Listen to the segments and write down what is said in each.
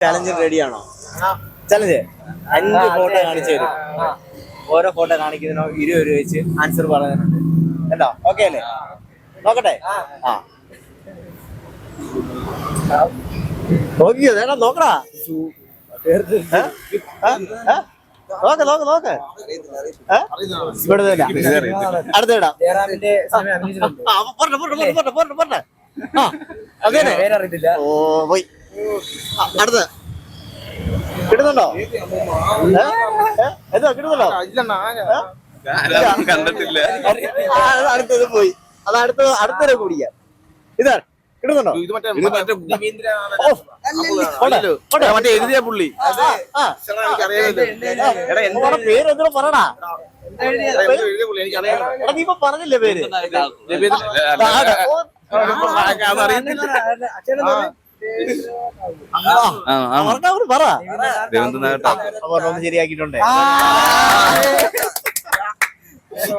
ചലഞ്ചിന് റെഡിയാണോ? Challenge 5 photo കാണിച്ചു തരും. ഓരോ ഫോട്ടോ കാണിക്കുന്നതിനോ 20 രൂപ വെച്ച് ആൻസർ പറയാനുണ്ട്. കേട്ടോ? ഓക്കെ അല്ലേ? നോക്കട്ടെ. നോക്കിയോ? നേടാ നോക്കടാ. നോക്ക് ഇവിടെ അടുത്തിടാം. ഓ പോയി. അടുത്ത് കിട്ടുന്നുണ്ടോ? എന്താ കിട്ടുന്നുണ്ടോ? കണ്ടിട്ടില്ല. അടുത്തത് പോയി. അത് അടുത്തത് കുടിക്കാം. ഇതാ കിട്ടുന്നുണ്ടോ? എഴുതിയ പുള്ളി പേരെന്തോ പറയടാ. നീ ഇപ്പൊ പറഞ്ഞില്ലേ പേര്? പറ. ശരിയാക്കിട്ടുണ്ട്.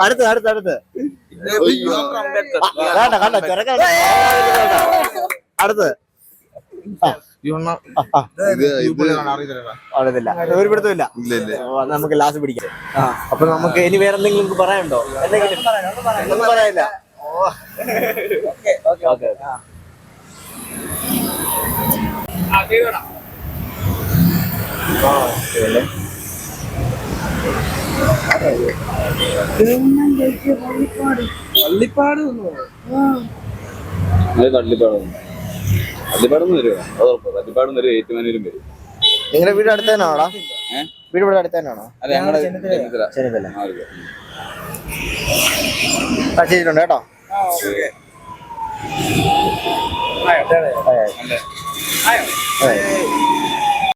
അടുത്ത് കണ്ട ചെറുക്ക. അടുത്ത് അറിയത്തില്ല, ഒരു പിടുത്തമില്ല. നമുക്ക് ലാസ്റ്റ് പിടിക്കാം. അപ്പൊ നമുക്ക് ഇനി വേറെ എന്തെങ്കിലും പറയാനുണ്ടോ? ഒന്നും പറയാനില്ല. ഓക്കെ പള്ളിപ്പാടൊന്നും വരുമോ? പള്ളിപ്പാടും വരും, ഏറ്റുമാനൂരും വരും. നിങ്ങളുടെ വീട് അടുത്ത് തന്നെയാണോ? വീട് ഇവിടെ അടുത്ത് തന്നെയാണോ? അതെ, ഞങ്ങളുടെ ചെയ്തിട്ടുണ്ട് കേട്ടോ.